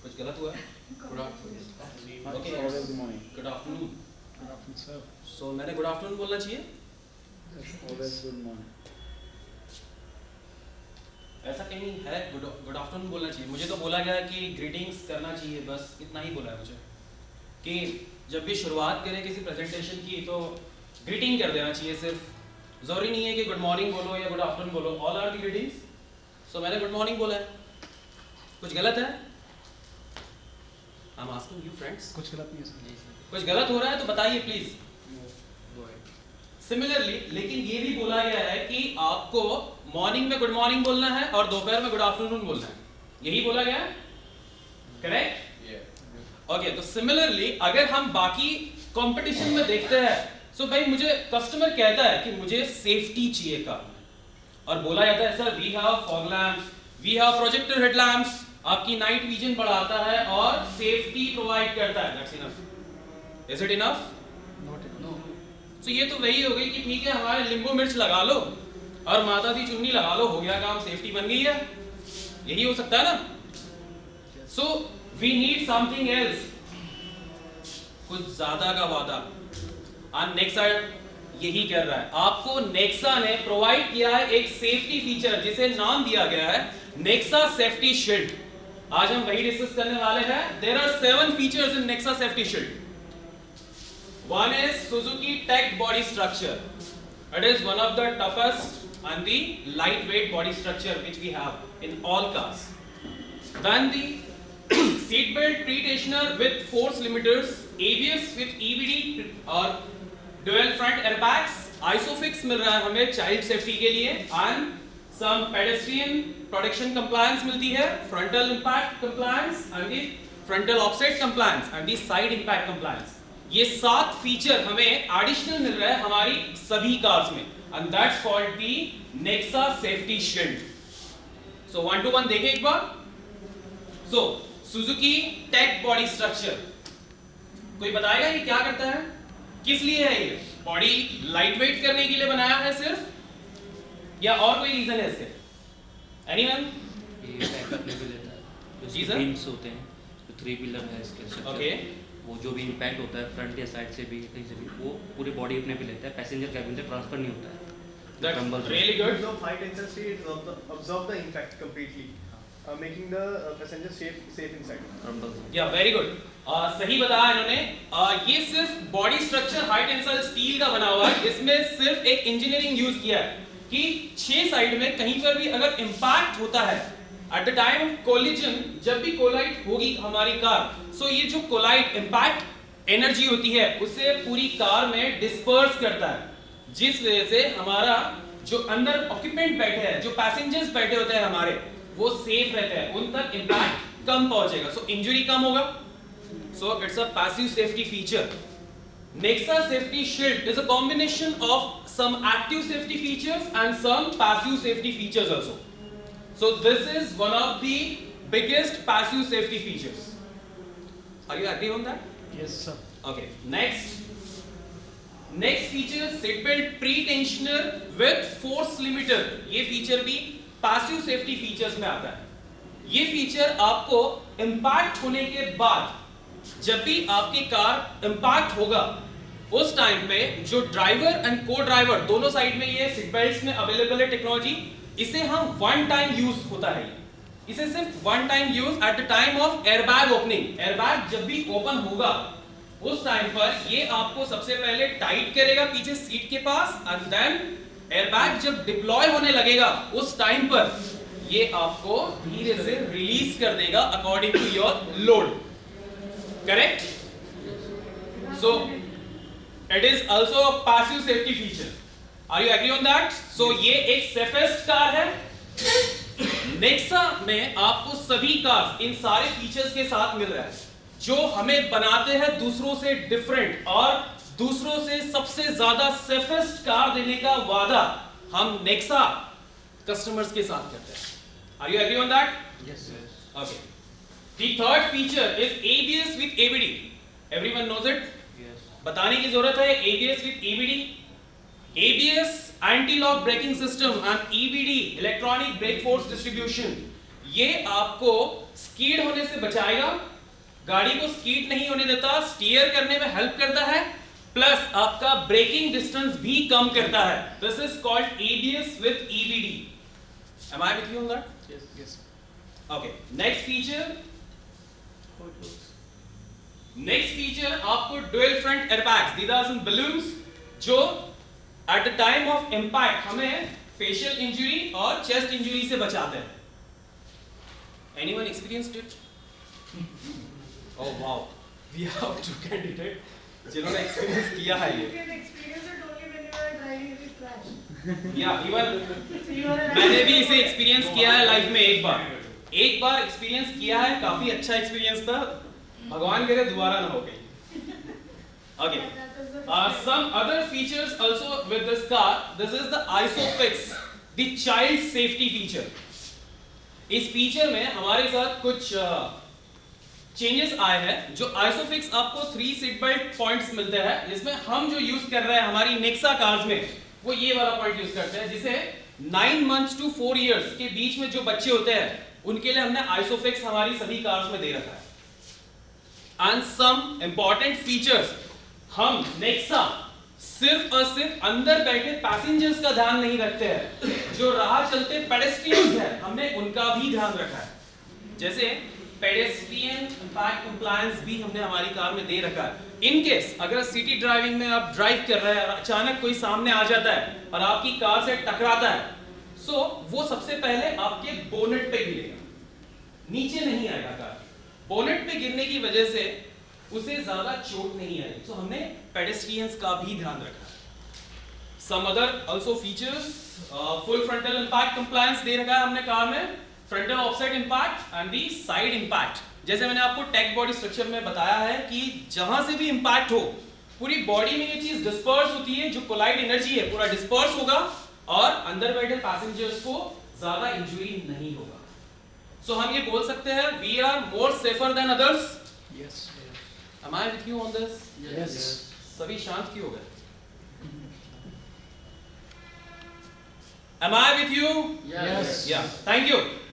कुछ गलत हुआ है? Good afternoon. Okay, Good morning. Good afternoon. Good afternoon, sir. सो मैंने गुड आफ्टरनून बोलना चाहिए? Yes, always good morning. ऐसा कहीं है गुड आफ्टरनून बोलना चाहिए? मुझे तो बोला गया है कि ग्रीटिंग्स करना चाहिए, बस इतना ही बोला है मुझे कि जब भी शुरुआत करें किसी प्रेजेंटेशन की तो ग्रीटिंग कर देना चाहिए. सिर्फ ज़रूरी नहीं है कि गुड मॉर्निंग बोलो या गुड आफ्टरनून बोलो, ऑल आर द ग्रीटिंग्स. सो मैंने गुड मॉर्निंग बोला है. कुछ गलत है? I am asking you friends, कुछ गलत नहीं है सर. कुछ गलत हो रहा है तो बताइए प्लीज. सिमिलरली लेकिन ये भी बोला गया है कि आपको मॉर्निंग में गुड मॉर्निंग बोलना है और दोपहर में गुड आफ्टरनून बोलना है. यही बोला गया है, करेक्ट? ओके, तो सिमिलरली अगर हम बाकी कंपटीशन में देखते हैं, सो भाई मुझे कस्टमर कहता है कि मुझे सेफ्टी चाहिए कार में, और बोला जाता है sir we have fog lamps, we have projector head lamps, आपकी नाइट विजन बढ़ाता है और सेफ्टी प्रोवाइड करता है. That's enough. Is it enough? No. तो ये तो वही हो गई कि ठीक है हमारे लिंबू मिर्च लगा लो और माता दी चुन्नी लगा लो, हो गया काम, सेफ्टी बन गई है. यही हो सकता है ना? So we need something else, कुछ ज्यादा का वादा. और नेक्सा यही कर रहा है. आपको नेक्सा ने प्रोवाइड किया है एक सेफ्टी फीचर जिसे नाम दिया गया है नेक्सा सेफ्टी शील्ड. आज हम वही डिस्कस करने वाले हैं. There are 7 features in Nexa safety shield. One is Suzuki Tech body structure. It is one of the toughest and the lightweight body structure which we have in all cars. Then the seat belt pre-tensioner with force limiters, ABS with EBD और dual front airbags, ISOFIX मिल रहा है हमें child safety के लिए, and some pedestrian protection compliance मिलती है, frontal impact compliance and the frontal offset compliance and the side impact compliance. ये 7 feature हमें एडिशनल मिल रहा है हमारी सभी कार्स में, and that's called the Nexa safety shield. So 1 to 1 देखें एक बार. सो सुजुकी टेक बॉडी स्ट्रक्चर, कोई बताएगा ये क्या करता है, किस लिए है ये? बॉडी लाइटवेट करने के लिए बनाया है सिर्फ, या और कोई रीजन है इसके? एनीवन? ये बैकअप में भी लेता है. जी जो सर. बीम्स होते हैं, जो 3 व्हीलर है इसके स्ट्रक्चर. ओके. वो जो भी इम्पैक्ट होता है फ्रंट या साइड से भी कहीं से भी, वो पूरी बॉडी अपने पे लेता है. पैसेंजर कैबिन से ट्रांसफर नहीं होता है. That's really good. Use of high tensile sheet absorb the impact completely, making the passenger safe inside. या वेरी गुड. सही बताया इन्होंने. ये सिर्फ body structure high tensile steel का बना हुआ है. इसमें सिर्फ एक इंजीनियरिंग यूज किया है कि 6 साइड में कहीं पर भी अगर इंपैक्ट होता है at the time of collision, जब भी कोलाइड होगी हमारी कार, सो ये जो कोलाइड इंपैक्ट एनर्जी होती है उसे पूरी कार में डिस्पर्स करता है, जिस वजह से हमारा जो अंदर ऑक्यूपेंट बैठे हैं, जो पैसेंजर्स बैठे होते हैं हमारे, वो सेफ रहते हैं, उन तक इंपैक्ट कम पहुंचेगा, सो इंजरी कम होगा. So it's a passive safety feature. Nexa safety shield is a combination of some active safety features and some passive safety features also. So this is one of the biggest passive safety features. Are you agree on that? Yes, sir. Okay. Next feature is seat belt pre-tensioner with force limiter. ये feature भी passive safety features में आता है. ये feature आपको impact होने के बाद, जब भी आपकी कार impact होगा, उस टाइम पे जो ड्राइवर एंड को ड्राइवर दोनों साइड में ये सीट बेल्ट्स में अवेलेबल है टेक्नोलॉजी. इसे हम वन टाइम यूज होता है, इसे सिर्फ one time use at the time of airbag opening. Airbag जब भी ओपन होगा उस टाइम पर ये आपको सबसे पहले टाइट करेगा पीछे सीट के पास, एंड देन एयरबैग जब डिप्लॉय होने लगेगा उस टाइम पर ये आपको धीरे से रिलीज कर देगा according to your load. Correct? So it is also a passive safety feature. Are you agree on that? So ये एक सेफेस्ट कार है. नेक्सा में आपको सभी कार इन सारे फीचर्स के साथ मिल रहा है जो हमें बनाते हैं दूसरों से डिफरेंट, और दूसरों से सबसे ज्यादा सेफेस्ट कार देने का वादा हम नेक्सा कस्टमर्स के साथ करते हैं. Are you agree on that? Yes, yes. Okay. The third feature is ABS with ABD. Everyone knows it? Yes. बताने की जरूरत है. ABS with ABD. ABS anti-lock braking system and EBD electronic brake force distribution, ये आपको स्कीड होने से बचाएगा, गाड़ी को स्कीड नहीं होने देता, स्टीयर करने में हेल्प करता है, प्लस आपका ब्रेकिंग डिस्टेंस भी कम करता है. This is called ABS with EBD. Am I with you on that? Yes. Yes. Okay. Next feature. How it works? Next feature आपको dual front airbags. These are some balloons जो at the time of impact हमें facial injury और chest injury से बचाते हैं. Anyone experienced it? Oh wow. We have two candidates जिन्होंने experience किया है ये. You can experience it only when you are driving with crash. Yeah, even So you are an मैंने भी accident इसे avoider. एक्सपीरियंस किया है लाइफ में एक बार एक्सपीरियंस किया है, काफी अच्छा एक्सपीरियंस था, भगवान करे दोबारा ना हो कहीं. Okay. That is the Some other features also with this car. This is the ISOFIX, the child safety feature. इस फीचर में हमारे साथ कुछ चेंजेस आए हैं. जो ISOFIX आपको 3 सीट बेल्ट पॉइंट्स मिलते हैं, जिसमें हम जो यूज कर रहे हैं हमारी नेक्सा कार्स में, वो ये वाला पॉइंट यूज करते हैं, जिसे 9 months to 4 years के बीच में जो बच्चे होते हैं उनके लिए हमने ISOFIX हमारी सभी कार्स में दे रखा है. And some important features, हम नेक्सा सिर्फ और सिर्फ अंदर बैठे पैसेंजर्स का ध्यान नहीं रखते हैं, जो राह चलते पेडेस्ट्रियंस हैं हमने उनका भी ध्यान रखा है. जैसे पेडेस्ट्रियन इम्पैक्ट कंप्लायंस भी हमने हमारी कार में दे रखा है. इन केस अगर सिटी ड्राइविंग में आप ड्राइव कर रहे हैं और अचानक कोई सामने आ जाता है और आपकी कार से टकराता है, सो वो सबसे पहले आपके बोनेट पे गिरेगा, नीचे नहीं आएगा कार. बोनेट पे गिरने की वजह से उसे ज्यादा चोट नहीं आएगी. सो हमने पेडेस्ट्रियंस का भी ध्यान रखा है. Some other also features, full frontal impact compliance दे रखा है हमने कार में, frontal offset impact and the side impact. जैसे मैंने आपको टेक बॉडी स्ट्रक्चर में बताया है कि जहां से भी इंपैक्ट हो पूरी बॉडी में ये चीज डिस्पर्स होती है, जो कोलाइड एनर्जी है पूरा डिस्पर्स होगा और अंदर बैठे पैसेंजर्स को ज्यादा इंजरी नहीं होगा. सो हम ये बोल सकते हैं we are more safer than others. Yes. Am I with you on this? Yes. सभी शांत क्यों हो गए? Am I with you? Yes. Yeah. Thank you.